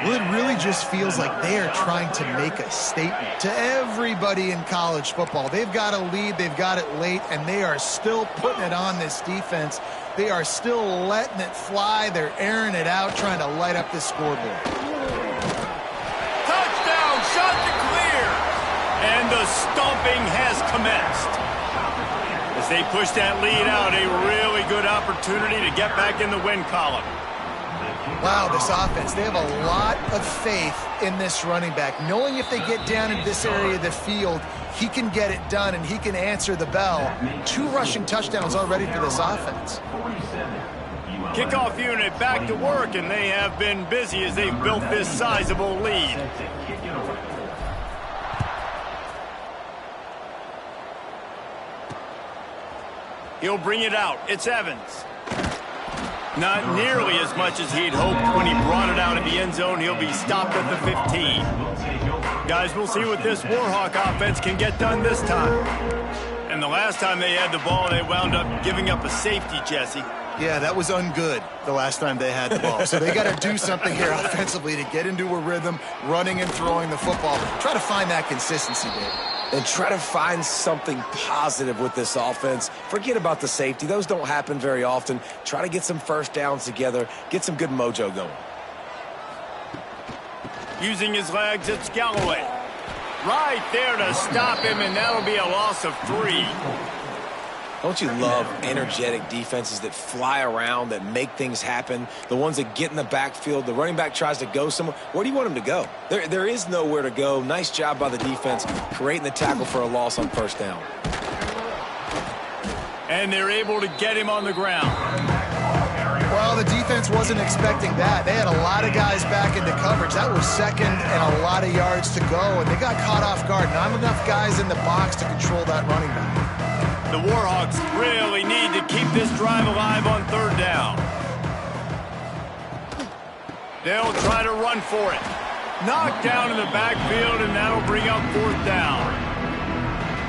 Well, it really just feels like they are trying to make a statement to everybody in college football. They've got a lead, they've got it late, and they are still putting it on this defense. They are still letting it fly. They're airing it out, trying to light up this scoreboard. Touchdown, shot to clear. And the stomping has commenced. As they push that lead out, a really good opportunity to get back in the win column. Wow, this offense, they have a lot of faith in this running back. Knowing if they get down into this area of the field, he can get it done and he can answer the bell. 2 rushing touchdowns already for this offense. Kickoff unit back to work, and they have been busy as they've built this sizable lead. He'll bring it out. It's Evans. Not nearly as much as he'd hoped when he brought it out in the end zone. He'll be stopped at the 15. Guys, we'll see what this Warhawk offense can get done this time. And the last time they had the ball, they wound up giving up a safety, Jesse. Yeah, that was ungood the last time they had the ball. So they got to do something here offensively to get into a rhythm, running and throwing the football. Try to find that consistency, Dave. And try to find something positive with this offense. Forget about the safety. Those don't happen very often. Try to get some first downs together. Get some good mojo going. Using his legs, it's Galloway. Right there to stop him, and that'll be a loss of 3. Don't you love energetic defenses that fly around, that make things happen? The ones that get in the backfield, the running back tries to go somewhere. Where do you want him to go? There is nowhere to go. Nice job by the defense creating the tackle for a loss on 1st down. And they're able to get him on the ground. Well, the defense wasn't expecting that. They had a lot of guys back into coverage. That was 2nd and a lot of yards to go, and they got caught off guard. Not enough guys in the box to control that running back. The Warhawks really need to keep this drive alive on 3rd down. They'll try to run for it. Knocked down in the backfield, and that'll bring up 4th down.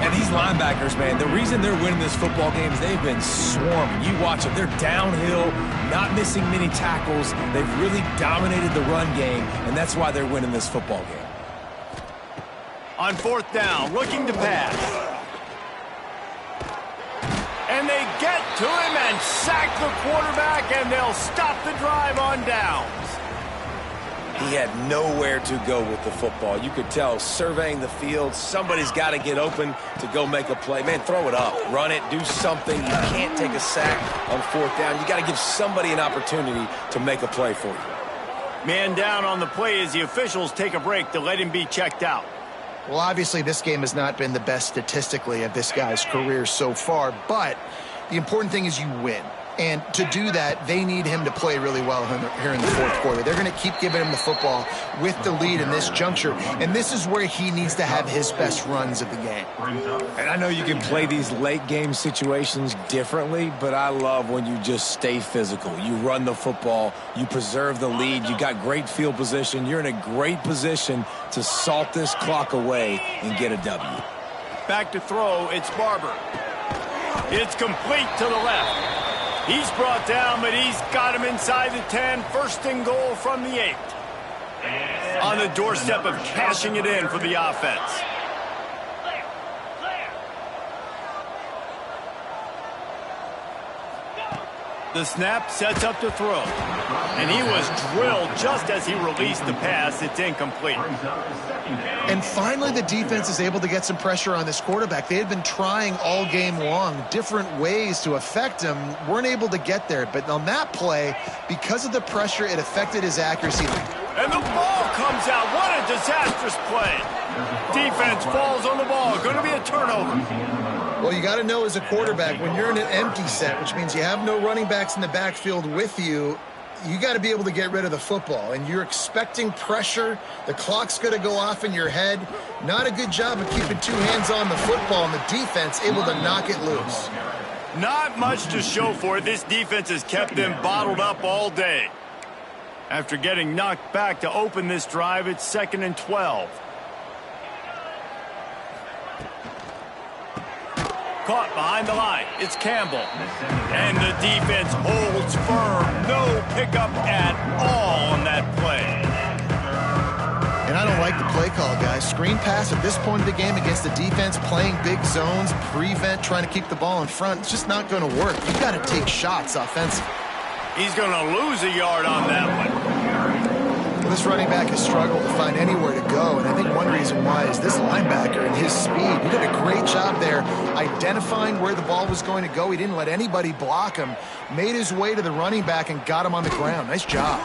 And these linebackers, man, the reason they're winning this football game is they've been swarming. You watch them. They're downhill, not missing many tackles. They've really dominated the run game, and that's why they're winning this football game. On 4th down, looking to pass. And they get to him and sack the quarterback, and they'll stop the drive on downs. He had nowhere to go with the football. You could tell, surveying the field, somebody's got to get open to go make a play. Man, throw it up, run it, do something. You can't take a sack on 4th down. You got to give somebody an opportunity to make a play for you. Man down on the play as the officials take a break to let him be checked out. Well, obviously, this game has not been the best statistically of this guy's career so far, but the important thing is you win. And to do that, they need him to play really well here in the 4th quarter. They're going to keep giving him the football with the lead in this juncture, and this is where he needs to have his best runs of the game. And I know you can play these late game situations differently, but I love when you just stay physical. You run the football, you preserve the lead, you got great field position. You're in a great position to salt this clock away and get a W. Back to throw, it's Barber. It's complete to the left. He's brought down, but he's got him inside the 10. 1st and goal from the 8. On the doorstep of cashing it in for the offense. The snap sets up to throw. And he was drilled just as he released the pass. It's incomplete. And finally, the defense is able to get some pressure on this quarterback. They had been trying all game long different ways to affect him. Weren't able to get there. But on that play, because of the pressure, it affected his accuracy. And the ball comes out. What a disastrous play. Defense falls on the ball. Going to be a turnover. Well, you got to know as a quarterback, when you're in an empty set, which means you have no running backs in the backfield with you, you got to be able to get rid of the football. And you're expecting pressure. The clock's going to go off in your head. Not a good job of keeping 2 hands on the football, and the defense able to knock it loose. Not much to show for it. This defense has kept them bottled up all day. After getting knocked back to open this drive, it's 2nd and 12. Caught behind the line. It's Campbell. And the defense holds firm. No pickup at all on that play. And I don't like the play call, guys. Screen pass at this point of the game against the defense, playing big zones, prevent, trying to keep the ball in front. It's just not going to work. You've got to take shots offensively. He's going to lose a yard on that one. This running back has struggled to find anywhere to go, and I think one reason why is this linebacker and his speed. He did a great job there identifying where the ball was going to go. He didn't let anybody block him, made his way to the running back and got him on the ground. Nice job.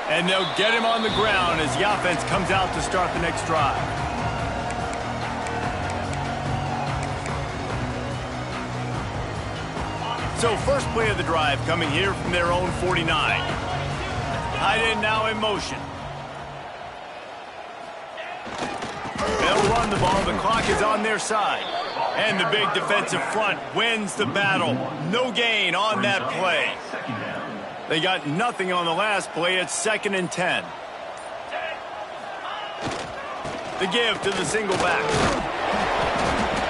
And they'll get him on the ground as the offense comes out to start the next drive. So first play of the drive coming here from their own 49. Tight end now in motion. They'll run the ball. The clock is on their side. And the big defensive front wins the battle. No gain on that play. They got nothing on the last play. It's 2nd and 10. The give to the single back.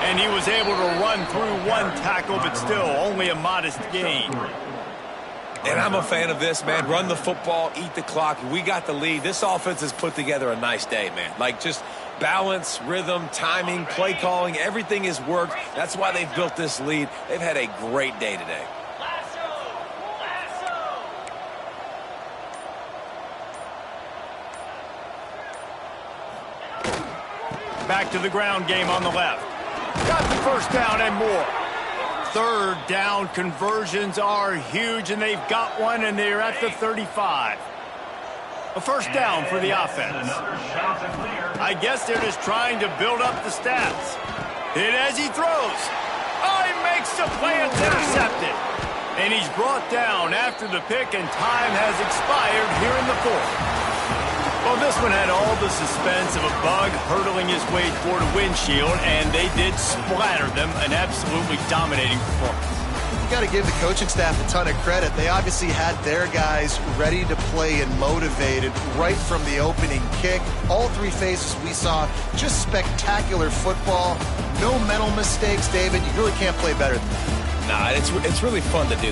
And he was able to run through one tackle, but still only a modest gain. And I'm a fan of this, man. Run the football, eat the clock. We got the lead. This offense has put together a nice day, man. Like just balance, rhythm, timing, play calling, everything has worked. That's why they've built this lead. They've had a great day today. Back to the ground game on the left. Got the first down and more. 3rd down conversions are huge, and they've got one, and they're at the 35. A first down for the offense. I guess they're just trying to build up the stats. Hit as he throws. Oh, he makes the play. It's intercepted. And he's brought down after the pick, and time has expired here in the 4th. Well, this one had all the suspense of a bug hurtling his way toward a windshield, and they did splatter them. An absolutely dominating performance. You got to give the coaching staff a ton of credit. They obviously had their guys ready to play and motivated right from the opening kick. All 3 phases we saw, just spectacular football. No mental mistakes, David. You really can't play better than that. Nah, it's really fun to do.